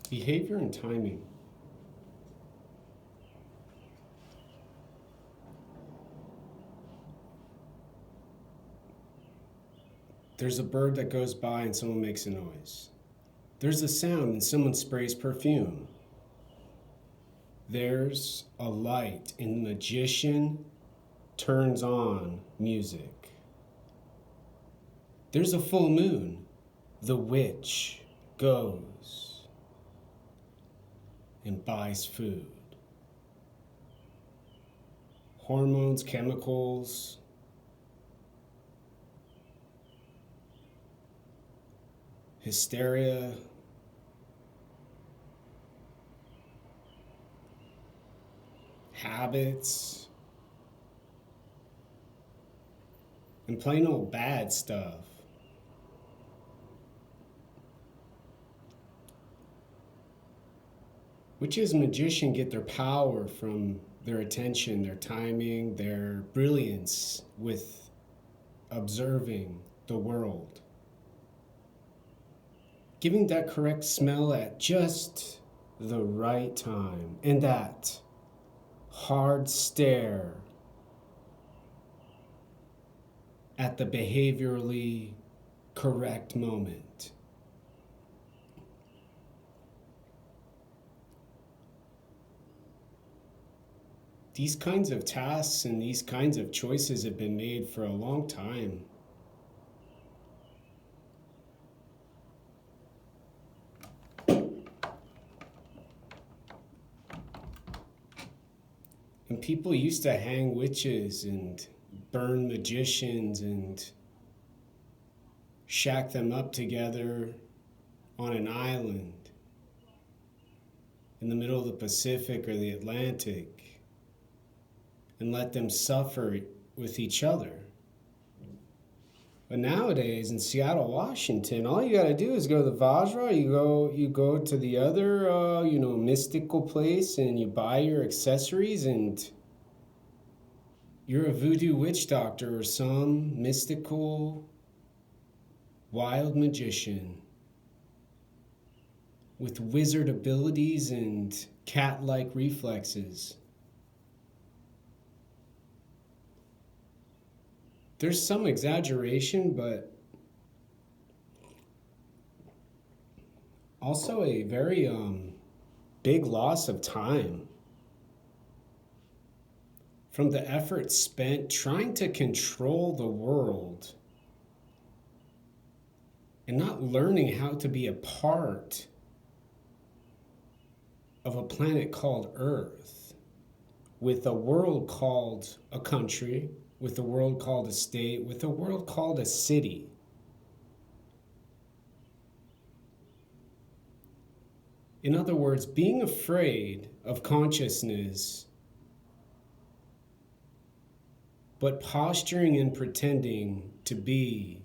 Behavior and timing. There's a bird that goes by and someone makes a noise. There's a sound and someone sprays perfume. There's a light and the magician turns on music. There's a full moon. The witch goes and buys food. Hormones, chemicals, hysteria, habits, and plain old bad stuff. Witches and magicians get their power from their attention, their timing, their brilliance with observing the world. Giving that correct smell at just the right time, and that hard stare at the behaviorally correct moment. These kinds of tasks and these kinds of choices have been made for a long time. And people used to hang witches and burn magicians and shack them up together on an island in the middle of the Pacific or the Atlantic and let them suffer with each other. But nowadays in Seattle, Washington, all you gotta do is go to the Vajra. You go to the other, mystical place, and you buy your accessories, and you're a voodoo witch doctor or some mystical wild magician with wizard abilities and cat-like reflexes. There's some exaggeration, but also a very big loss of time from the effort spent trying to control the world and not learning how to be a part of a planet called Earth, with a world called a country, with a world called a state, with a world called a city. In other words, being afraid of consciousness, but posturing and pretending to be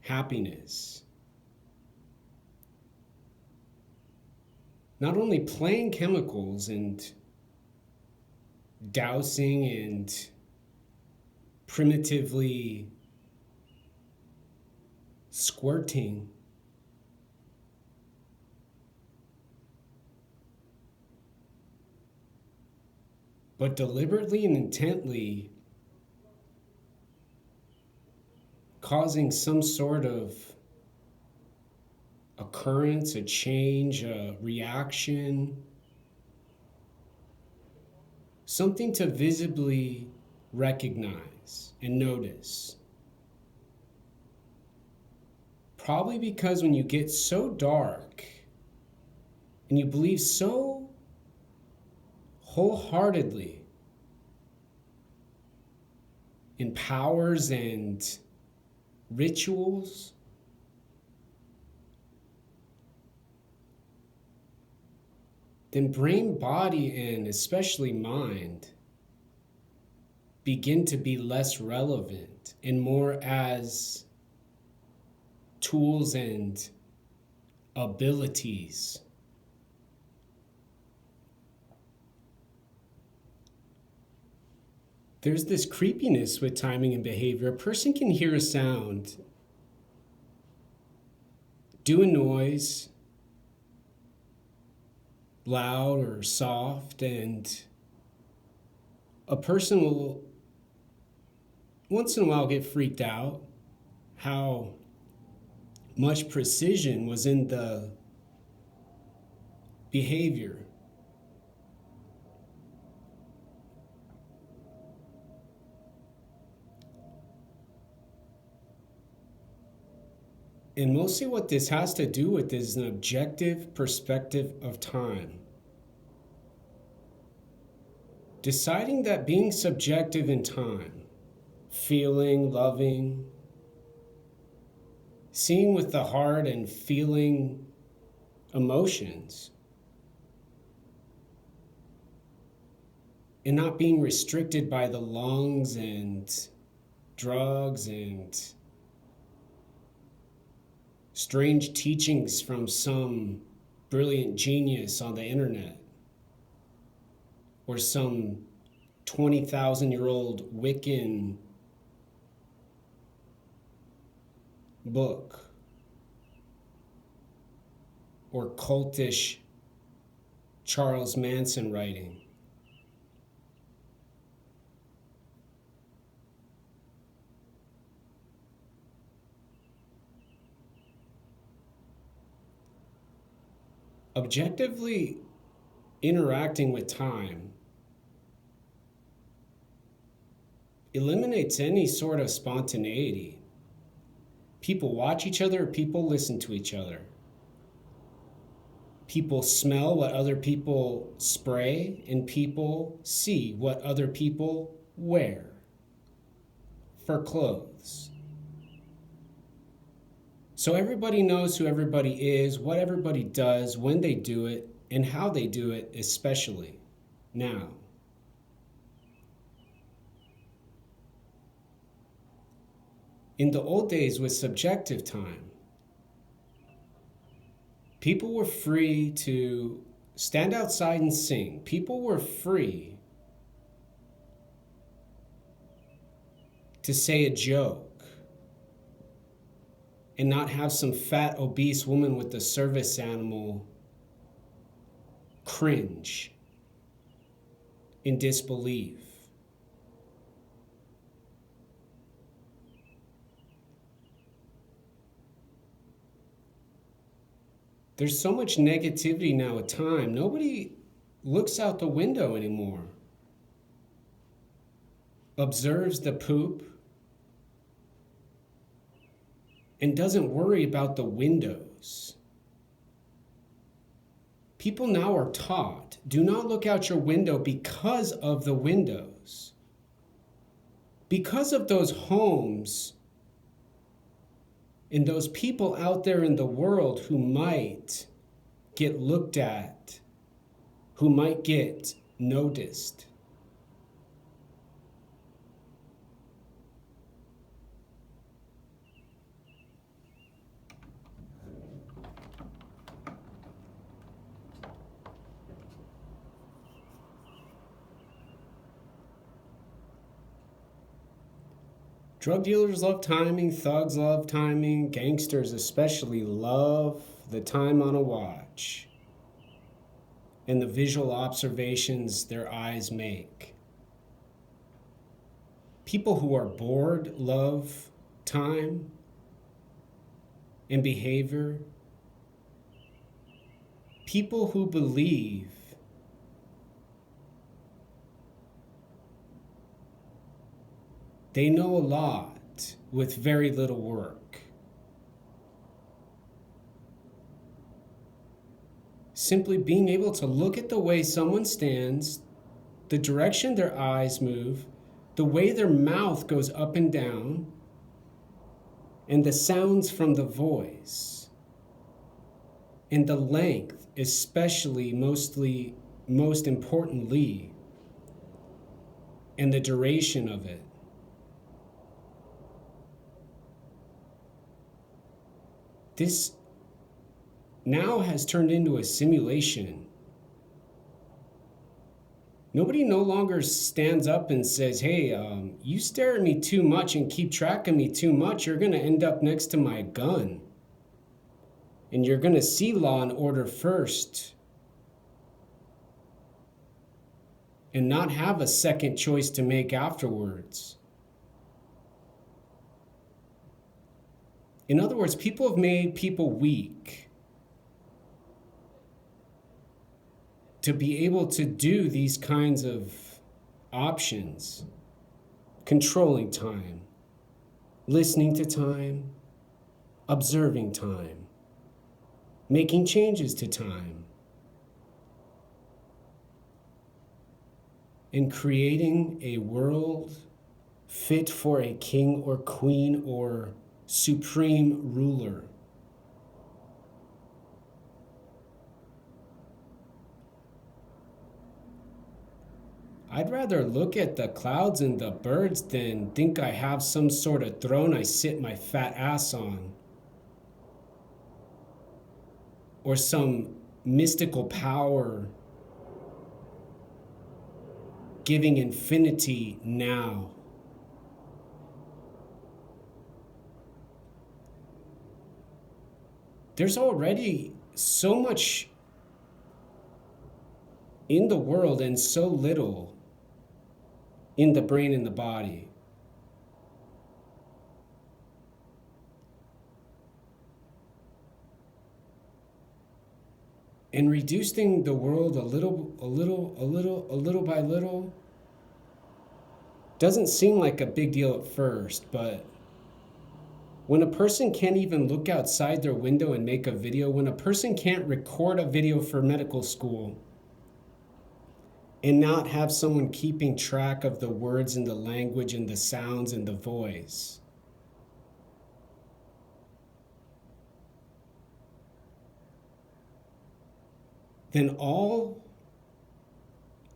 happiness. Not only playing chemicals and dousing and primitively squirting, but deliberately and intently causing some sort of occurrence, a change, a reaction, something to visibly recognize and notice. Probably because when you get so dark and you believe so wholeheartedly in powers and rituals, then brain, body, and especially mind begin to be less relevant and more as tools and abilities. There's this creepiness with timing and behavior. A person can hear a sound, do a noise, loud or soft, and a person will once in a while get freaked out how much precision was in the behavior. And mostly what this has to do with is an objective perspective of time. Deciding that being subjective in time, feeling, loving, seeing with the heart and feeling emotions, and not being restricted by the lungs and drugs and strange teachings from some brilliant genius on the internet, or some 20,000-year-old Wiccan book, or cultish Charles Manson writing. Objectively interacting with time eliminates any sort of spontaneity. People watch each other, people listen to each other. People smell what other people spray, and people see what other people wear for clothes. So everybody knows who everybody is, what everybody does, when they do it, and how they do it, especially now. In the old days with subjective time, people were free to stand outside and sing. People were free to say a joke and not have some fat, obese woman with the service animal cringe in disbelief. There's so much negativity now at time. Nobody looks out the window anymore, observes the poop, and doesn't worry about the windows. People now are taught, do not look out your window because of the windows. Because of those homes and those people out there in the world who might get looked at, who might get noticed. Drug dealers love timing, thugs love timing, gangsters especially love the time on a watch and the visual observations their eyes make. People who are bored love time and behavior. People who believe they know a lot with very little work. Simply being able to look at the way someone stands, the direction their eyes move, the way their mouth goes up and down, and the sounds from the voice, and the length, especially most importantly, and the duration of it. This now has turned into a simulation. Nobody no longer stands up and says, hey, you stare at me too much and keep track of me too much, you're going to end up next to my gun. And you're going to see Law and Order first. and not have a second choice to make afterwards. In other words, people have made people weak to be able to do these kinds of options: controlling time, listening to time, observing time, making changes to time, and creating a world fit for a king or queen or supreme ruler. I'd rather look at the clouds and the birds than think I have some sort of throne I sit my fat ass on, or some mystical power giving infinity now. There's already so much in the world and so little in the brain and the body. And reducing the world a little by little doesn't seem like a big deal at first, but when a person can't even look outside their window and make a video, when a person can't record a video for medical school and not have someone keeping track of the words and the language and the sounds and the voice, then all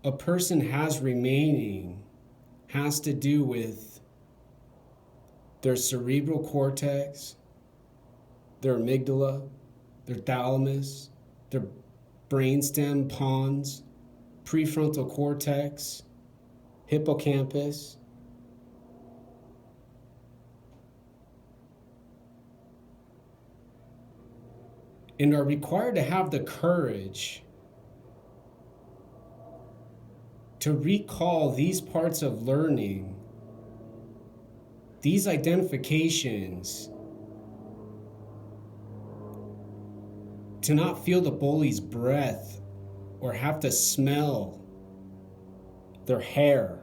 a person has remaining has to do with their cerebral cortex, their amygdala, their thalamus, their brainstem, pons, prefrontal cortex, hippocampus, and are required to have the courage to recall these parts of learning, these identifications, to not feel the bully's breath or have to smell their hair.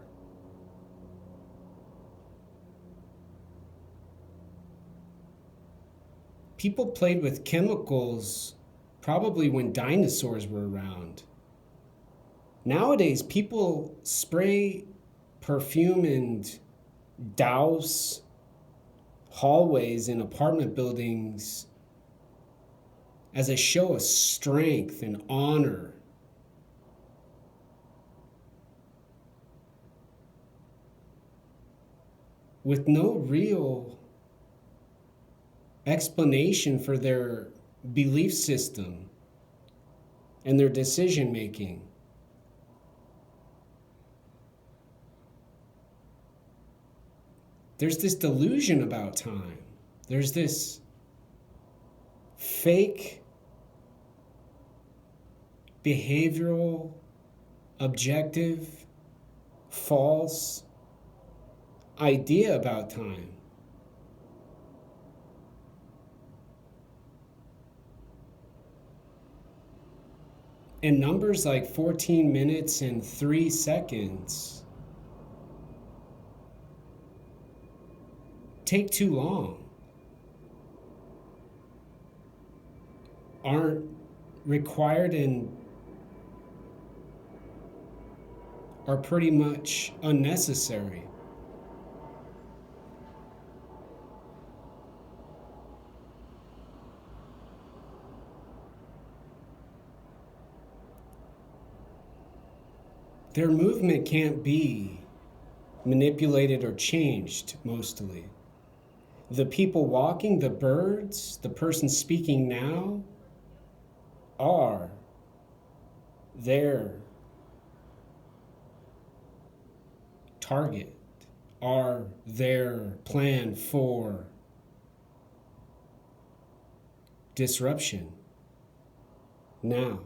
People played with chemicals probably when dinosaurs were around. Nowadays, people spray perfume and douse hallways in apartment buildings as a show of strength and honor. With no real explanation for their belief system and their decision making. There's this delusion about time. There's this fake behavioral, objective, false idea about time. And numbers like 14 minutes and 3 seconds take too long, aren't required, and are pretty much unnecessary. Their movement can't be manipulated or changed, mostly. The people walking, the birds, the person speaking now are their target, are their plan for disruption now.